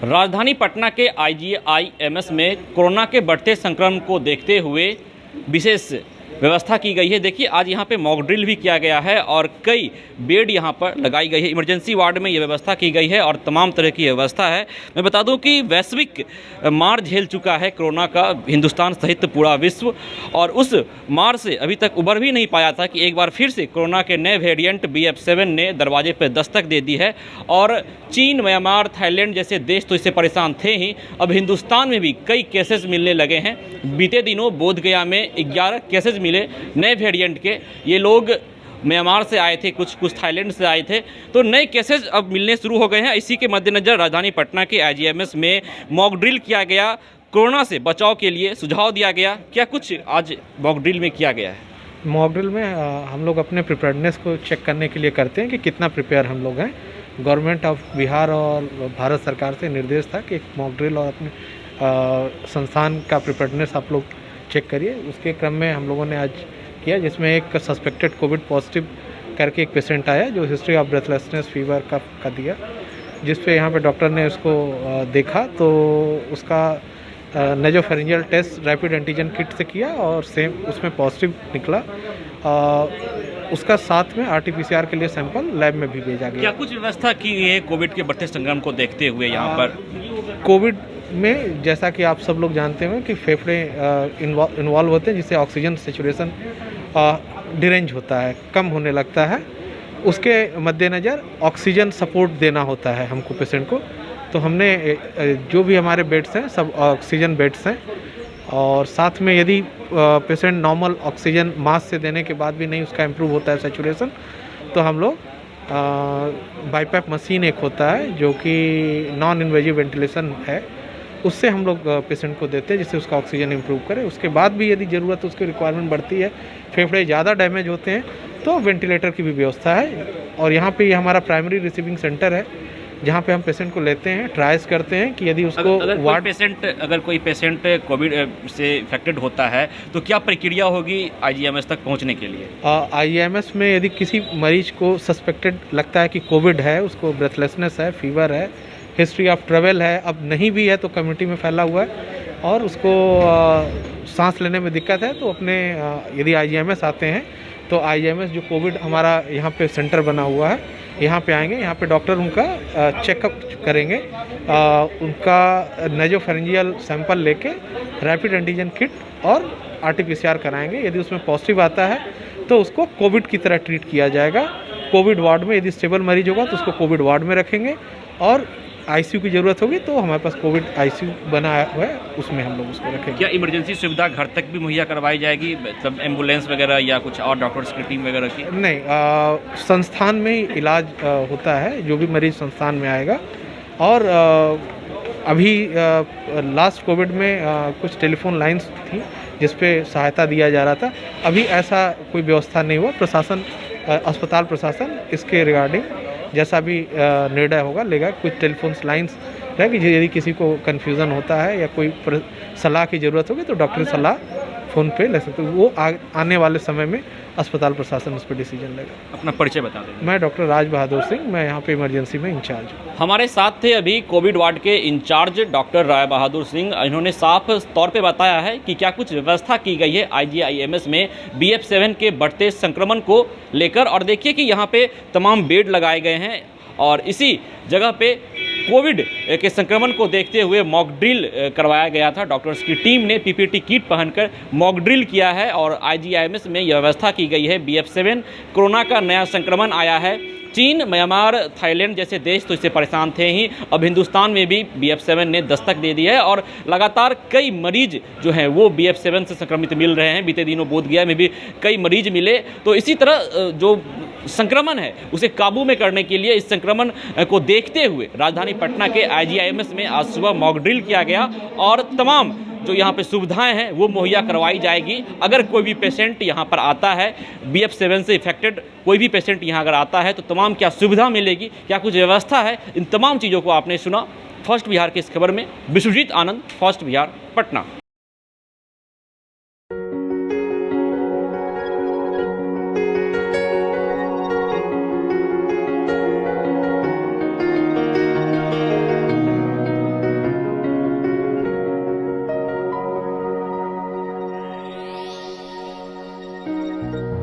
राजधानी पटना के आईजीआईएमएस में कोरोना के बढ़ते संक्रमण को देखते हुए विशेष व्यवस्था की गई है। देखिए, आज यहाँ पे मॉक ड्रिल भी किया गया है और कई बेड यहाँ पर लगाई गई है। इमरजेंसी वार्ड में ये व्यवस्था की गई है और तमाम तरह की व्यवस्था है। मैं बता दूं कि वैश्विक मार झेल चुका है कोरोना का हिंदुस्तान सहित पूरा विश्व, और उस मार से अभी तक उबर भी नहीं पाया था कि एक बार फिर से कोरोना के नए वेरिएंट BF7 ने दरवाजे पर दस्तक दे दी है। और चीन, म्यांमार, थाईलैंड जैसे देश तो इससे परेशान थे ही, अब हिंदुस्तान में भी कई केसेस मिलने लगे हैं। बीते दिनों बोधगया में 11 केसेस मिले नए वेरिएंट के। ये लोग म्यांमार से आए थे, कुछ थाईलैंड से आए थे, तो नए केसेस अब मिलने शुरू हो गए हैं। इसी के मद्देनज़र राजधानी पटना के आईजीआईएमएस में मॉक ड्रिल किया गया, कोरोना से बचाव के लिए सुझाव दिया गया। क्या कुछ आज मॉक ड्रिल में किया गया है? मॉक ड्रिल में हम लोग अपने प्रिपेयर्डनेस को चेक करने के लिए करते हैं कि कितना प्रिपेयर हम लोग हैं। गवर्नमेंट ऑफ बिहार और भारत सरकार से निर्देश था कि एक मॉक ड्रिल और अपने संस्थान का प्रिपेयर्डनेस आप लोग चेक करिए। उसके क्रम में हम लोगों ने आज किया, जिसमें एक सस्पेक्टेड कोविड पॉजिटिव करके एक पेशेंट आया जो हिस्ट्री ऑफ ब्रेथलेसनेस फीवर का दिया, जिस पे यहाँ पे डॉक्टर ने उसको देखा तो उसका नेजोफेरिंजियल टेस्ट रैपिड एंटीजन किट से किया और सेम उसमें पॉजिटिव निकला। उसका साथ में RT-PCR के लिए सैंपल लैब में भी भेजा गया। क्या कुछ व्यवस्था की गई है कोविड के बढ़ते संक्रमण को देखते हुए यहाँ पर? कोविड में जैसा कि आप सब लोग जानते हैं कि फेफड़े इन्वॉल्व होते हैं, जिससे ऑक्सीजन सेचुरेशन डिरेंज होता है, कम होने लगता है। उसके मद्देनज़र ऑक्सीजन सपोर्ट देना होता है हमको पेशेंट को। तो हमने जो भी हमारे बेड्स हैं सब ऑक्सीजन बेड्स हैं, और साथ में यदि पेशेंट नॉर्मल ऑक्सीजन मास्क से देने के बाद भी नहीं उसका इम्प्रूव होता है सेचुरेशन, तो हम लोग बाईपैप मशीन एक होता है जो कि नॉन इन्वेजिव वेंटिलेशन है, उससे हम लोग पेशेंट को देते हैं जिससे उसका ऑक्सीजन इम्प्रूव करे। उसके बाद भी यदि ज़रूरत उसकी रिक्वायरमेंट बढ़ती है, फेफड़े ज़्यादा डैमेज होते हैं, तो वेंटिलेटर की भी व्यवस्था है। और यहाँ पे ये हमारा प्राइमरी रिसीविंग सेंटर है जहाँ पे हम पेशेंट को लेते हैं, ट्रायल्स करते हैं कि यदि उसको अगर कोई पेशेंट कोविड से इफेक्टेड होता है तो क्या प्रक्रिया होगी आईजीआईएमएस तक पहुँचने के लिए? आईजीआईएमएस में यदि किसी मरीज को सस्पेक्टेड लगता है कि कोविड है, उसको ब्रेथलेसनेस है, फीवर है, हिस्ट्री ऑफ ट्रेवल है, अब नहीं भी है तो कम्युनिटी में फैला हुआ है, और उसको सांस लेने में दिक्कत है, तो अपने यदि आईजीआईएमएस आते हैं तो आईजीआईएमएस जो कोविड हमारा यहाँ पे सेंटर बना हुआ है, यहाँ पे आएंगे, यहाँ पे डॉक्टर उनका चेकअप करेंगे, उनका नेजोफेरिंजियल सैंपल लेके रैपिड एंटीजन किट और RT-PCR कराएंगे। यदि उसमें पॉजिटिव आता है तो उसको कोविड की तरह ट्रीट किया जाएगा। कोविड वार्ड में यदि स्टेबल मरीज होगा तो उसको कोविड वार्ड में रखेंगे, और ICU की ज़रूरत होगी तो हमारे पास कोविड ICU बना हुआ है, उसमें हम लोग उसको रखेंगे। क्या इमरजेंसी सुविधा घर तक भी मुहैया करवाई जाएगी, मतलब एम्बुलेंस वगैरह या कुछ और डॉक्टर्स की टीम वगैरह की? नहीं, संस्थान में ही इलाज होता है जो भी मरीज संस्थान में आएगा। और अभी लास्ट कोविड में कुछ टेलीफोन लाइंस थी जिस पे सहायता दिया जा रहा था। अभी ऐसा कोई व्यवस्था नहीं हुआ। प्रशासन, अस्पताल प्रशासन इसके रिगार्डिंग जैसा भी निर्णय होगा लेगा। कुछ टेलीफोन लाइंस है कि यदि किसी को कन्फ्यूज़न होता है या कोई सलाह की ज़रूरत होगी तो डॉक्टरी सलाह फ़ोन पे ले सकते, वो आने वाले समय में अस्पताल प्रशासन उस पर डिसीजन लेगा। अपना परिचय बता दें। मैं डॉक्टर राज बहादुर सिंह, मैं यहाँ पे इमरजेंसी में इंचार्ज हूँ। हमारे साथ थे अभी कोविड वार्ड के इंचार्ज डॉक्टर राय बहादुर सिंह। इन्होंने साफ तौर पे बताया है कि क्या कुछ व्यवस्था की गई है आईजीआईएमएस में BF7 के बढ़ते संक्रमण को लेकर। और देखिए कि यहाँ पे तमाम बेड लगाए गए हैं, और इसी जगह पे कोविड के संक्रमण को देखते हुए मॉक ड्रिल करवाया गया था। डॉक्टर्स की टीम ने PPT किट पहनकर मॉक ड्रिल किया है, और आईजीआईएमएस में यह व्यवस्था की गई है। BF7 कोरोना का नया संक्रमण आया है। चीन, म्यांमार, थाईलैंड जैसे देश तो इससे परेशान थे ही, अब हिंदुस्तान में भी BF7 ने दस्तक दे दी है, और लगातार कई मरीज जो हैं वो BF7 से संक्रमित मिल रहे हैं। बीते दिनों बोधगया में भी कई मरीज मिले। तो इसी तरह जो संक्रमण है उसे काबू में करने के लिए, इस संक्रमण को देखते हुए राजधानी पटना के आईजीआईएमएस में आज सुबह मॉक ड्रिल किया गया, और तमाम जो यहाँ पे सुविधाएं हैं वो मुहैया करवाई जाएगी। अगर कोई भी पेशेंट यहाँ पर आता है BF7 से इफेक्टेड, कोई भी पेशेंट यहाँ अगर आता है तो तमाम क्या सुविधा मिलेगी, क्या कुछ व्यवस्था है, इन तमाम चीज़ों को आपने सुना फर्स्ट बिहार की इस खबर में। विश्वजीत आनंद, फर्स्ट बिहार, पटना। है।